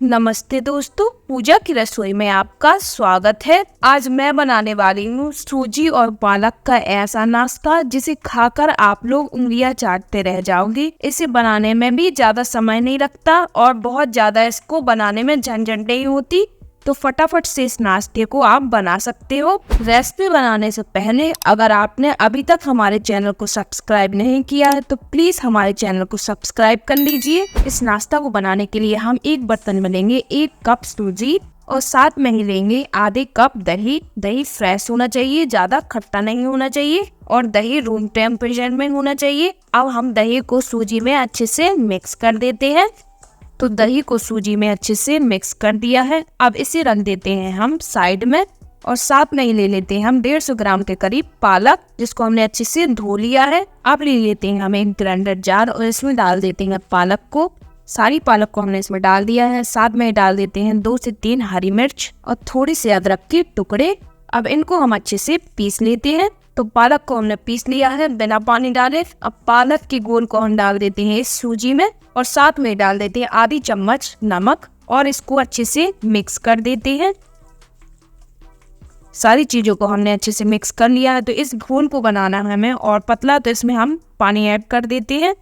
नमस्ते दोस्तों, पूजा की रसोई में आपका स्वागत है। आज मैं बनाने वाली हूँ सूजी और पालक का ऐसा नाश्ता जिसे खाकर आप लोग उंगलियां चाटते रह जाओगे। इसे बनाने में भी ज्यादा समय नहीं लगता और बहुत ज्यादा इसको बनाने में झंझट नहीं होती, तो फटाफट से इस नाश्ते को आप बना सकते हो। रेसिपी बनाने से पहले अगर आपने अभी तक हमारे चैनल को सब्सक्राइब नहीं किया है तो प्लीज हमारे चैनल को सब्सक्राइब कर लीजिए। इस नाश्ता को बनाने के लिए हम एक बर्तन में लेंगे 1 कप सूजी और साथ में ही लेंगे आधे कप दही। दही फ्रेश होना चाहिए, ज्यादा खट्टा नहीं होना चाहिए और दही रूम टेम्परेचर में होना चाहिए। अब हम दही को सूजी में अच्छे से मिक्स कर देते हैं। तो दही को सूजी में अच्छे से मिक्स कर दिया है। अब इसे रख देते हैं हम साइड में और साथ में ही ले लेते हैं हम 150 ग्राम के करीब पालक, जिसको हमने अच्छे से धो लिया है। अब ले लेते हैं हम एक ग्राइंडर जार और इसमें डाल देते हैं पालक को। सारी पालक को हमने इसमें डाल दिया है। साथ में डाल देते हैं 2 से 3 हरी मिर्च और थोड़ी सी अदरक के टुकड़े। अब इनको हम अच्छे से पीस लेते हैं। तो पालक को हमने पीस लिया है बिना पानी डाले। अब पालक के घोल को हम डाल देते हैं इस सूजी में और साथ में डाल देते हैं आधी चम्मच नमक और इसको अच्छे से मिक्स कर देते हैं। सारी चीजों को हमने अच्छे से मिक्स कर लिया है। तो इस घोल को बनाना है हमें और पतला, तो इसमें हम पानी ऐड कर देते हैं।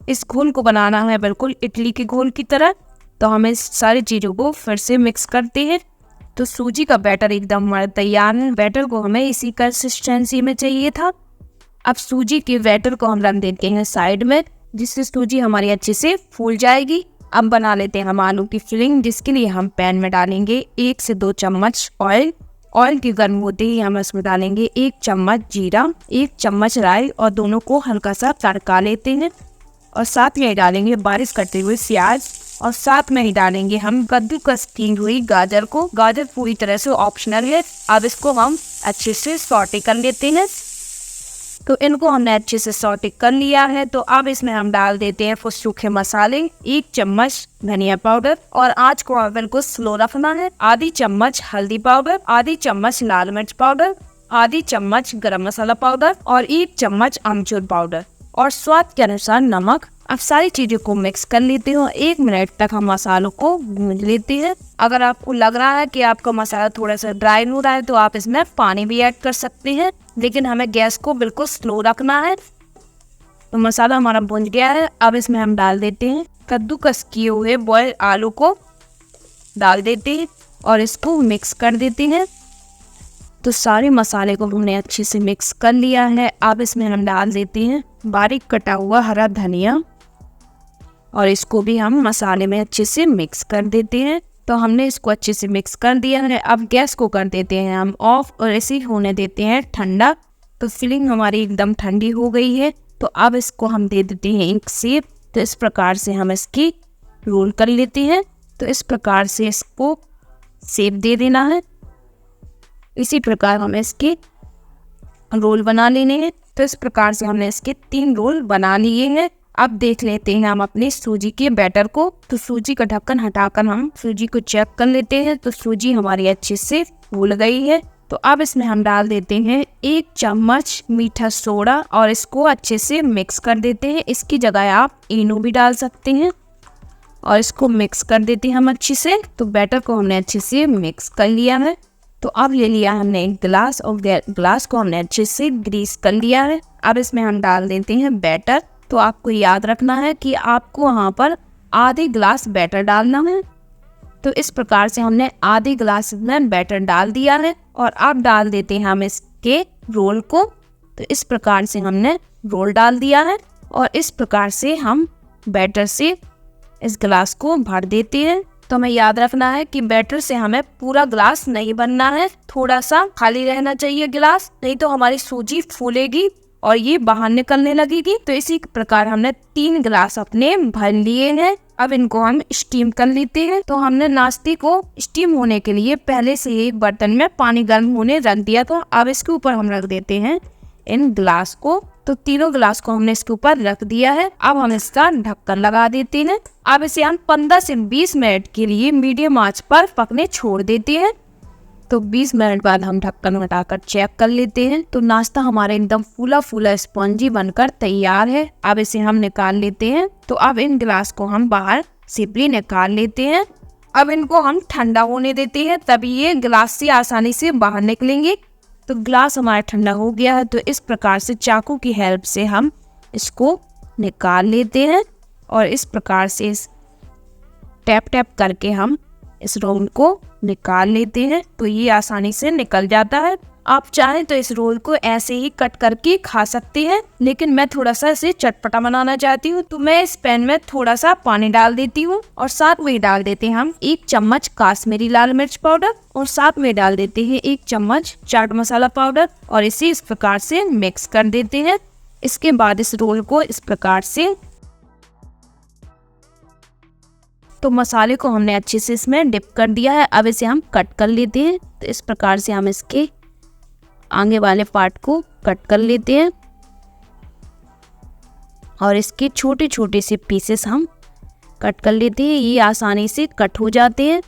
इस घोल को बनाना है बिल्कुल इडली के घोल की तरह। तो हम इस सारी चीजों को फिर से मिक्स करते हैं। तो सूजी का बैटर एकदम हमारा तैयार है। बैटर को हमें इसी कंसिस्टेंसी में चाहिए था। अब सूजी के बैटर को हम रख देते हैं साइड में, जिससे सूजी हमारी अच्छे से फूल जाएगी। अब बना लेते हैं हम आलू की फिलिंग, जिसके लिए हम पैन में डालेंगे 1 से 2 चम्मच ऑयल। ऑयल की गर्म होते ही हम इसमें डालेंगे 1 चम्मच जीरा, 1 चम्मच राई और दोनों को हल्का सा तड़का लेते हैं। और साथ में डालेंगे बारीक कटे हुए प्याज और साथ में ही डालेंगे हम कद्दूकस की हुई गाजर को। गाजर पूरी तरह से ऑप्शनल है। अब इसको हम अच्छे से सॉटे कर लेते हैं। तो इनको हमने अच्छे से सॉटे कर लिया है। तो अब इसमें हम डाल देते हैं कुछ सूखे मसाले, 1 चम्मच धनिया पाउडर और आंच को ओवन को स्लो रखना है। आधी चम्मच हल्दी पाउडर, आधी चम्मच लाल मिर्च पाउडर, आधी चम्मच गरम मसाला पाउडर और 1 चम्मच अमचूर पाउडर और स्वाद के अनुसार नमक। अब सारी चीजों को मिक्स कर लेते हो। 1 मिनट तक हम मसालों को भून लेते हैं। अगर आपको लग रहा है कि आपका मसाला थोड़ा सा ड्राई हो रहा है तो आप इसमें पानी भी ऐड कर सकते हैं, लेकिन हमें गैस को बिल्कुल स्लो रखना है। तो मसाला हमारा भुन गया है। अब इसमें हम डाल देते हैं कद्दूकस किए हुए बॉयल आलू को डाल देते हैं और इसको मिक्स कर देते हैं। तो सारे मसाले को हमने अच्छे से मिक्स कर लिया है। अब इसमें हम डाल देते हैं बारीक कटा हुआ हरा धनिया और इसको भी हम मसाले में अच्छे से मिक्स कर देते हैं। तो हमने इसको अच्छे से मिक्स कर दिया है। अब गैस को कर देते हैं हम ऑफ और ऐसे होने देते हैं ठंडा। तो फिलिंग हमारी एकदम ठंडी हो गई है। तो अब इसको हम दे देते हैं एक शेप। तो इस प्रकार से हम इसकी रोल कर लेते हैं। तो इस प्रकार से इसको शेप दे देना है। इसी प्रकार हमें इसके रोल बना लेने हैं। तो इस प्रकार से हमने इसके 3 रोल बना लिए हैं। अब देख लेते हैं हम अपने सूजी के बैटर को। तो सूजी का ढक्कन हटाकर हम सूजी को चेक कर लेते हैं। तो सूजी हमारी अच्छे से फूल गई है। तो अब इसमें हम डाल देते हैं 1 चम्मच मीठा सोडा और इसको अच्छे से मिक्स कर देते हैं। इसकी जगह आप इनो भी डाल सकते हैं और इसको मिक्स कर देते हैं हम अच्छे से। तो बैटर को हमने अच्छे से मिक्स कर लिया है। तो अब ले लिया हमने एक गिलास और गिलास को हमने अच्छे से ग्रीस कर लिया है। अब इसमें हम डाल देते हैं बैटर। तो आपको याद रखना है कि आपको वहाँ पर आधे गिलास बैटर डालना है। तो इस प्रकार से हमने आधे गिलास में बैटर डाल दिया है और अब डाल देते हैं हम इसके रोल को। तो इस प्रकार से हमने रोल डाल दिया है और इस प्रकार से हम बैटर से इस गिलास को भर देते हैं। तो हमें याद रखना है कि बैटर से हमें पूरा गिलास नहीं भरना है, थोड़ा सा खाली रहना चाहिए गिलास, नहीं तो हमारी सूजी फूलेगी और ये बाहर निकलने लगेगी। तो इसी प्रकार हमने 3 गिलास अपने भर लिए हैं। अब इनको हम स्टीम कर लेते हैं। तो हमने नाश्ते को स्टीम होने के लिए पहले से एक बर्तन में पानी गर्म होने रख दिया था। अब इसके ऊपर हम रख देते हैं इन गिलास को। तो तीनों गिलास को हमने इसके ऊपर रख दिया है। अब हम इसका ढक्कन लगा देते हैं। अब इसे हम 15 से 20 मिनट के लिए मीडियम आंच पर पकने छोड़ देते हैं। तो 20 मिनट बाद हम ढक्कन हटाकर चेक कर लेते हैं। तो नाश्ता हमारा एकदम फूला फूला स्पॉन्जी बनकर तैयार है। अब इसे हम निकाल लेते हैं। तो अब इन गिलास को हम बाहर सिपली निकाल लेते हैं। अब इनको हम ठंडा होने देते हैं, तभी ये गिलास से आसानी से बाहर निकलेंगे। तो गिलास हमारा ठंडा हो गया है। तो इस प्रकार से चाकू की हेल्प से हम इसको निकाल लेते हैं और इस प्रकार से इस टैप टैप करके हम इस रोल को निकाल लेते हैं। तो ये आसानी से निकल जाता है। आप चाहें तो इस रोल को ऐसे ही कट करके खा सकते हैं, लेकिन मैं थोड़ा सा इसे चटपटा बनाना चाहती हूँ, तो मैं इस पैन में थोड़ा सा पानी डाल देती हूँ और साथ में डाल देते हैं हम 1 चम्मच काश्मीरी लाल मिर्च पाउडर और साथ में डाल देते हैं 1 चम्मच चाट मसाला पाउडर और इसे इस प्रकार से मिक्स कर देते हैं। इसके बाद इस रोल को इस प्रकार से, तो मसाले को हमने अच्छे से इसमें डिप कर दिया है। अब इसे हम कट कर लेते हैं। तो इस प्रकार से हम इसके आगे वाले पार्ट को कट कर लेते हैं और इसके छोटे छोटे से पीसेस हम कट कर लेते हैं। ये आसानी से कट हो जाते हैं।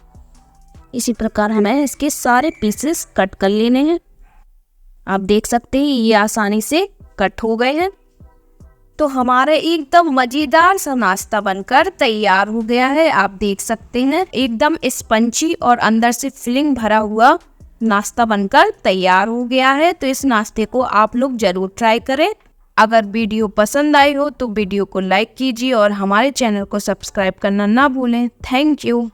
इसी प्रकार हमें इसके सारे पीसेस कट कर लेने हैं। आप देख सकते हैं ये आसानी से कट हो गए हैं। तो हमारा एकदम मजेदार सा नाश्ता बनकर तैयार हो गया है। आप देख सकते हैं एकदम स्पंजी और अंदर से फिलिंग भरा हुआ नाश्ता बनकर तैयार हो गया है। तो इस नाश्ते को आप लोग जरूर ट्राई करें। अगर वीडियो पसंद आई हो तो वीडियो को लाइक कीजिए और हमारे चैनल को सब्सक्राइब करना ना भूलें। Thank you.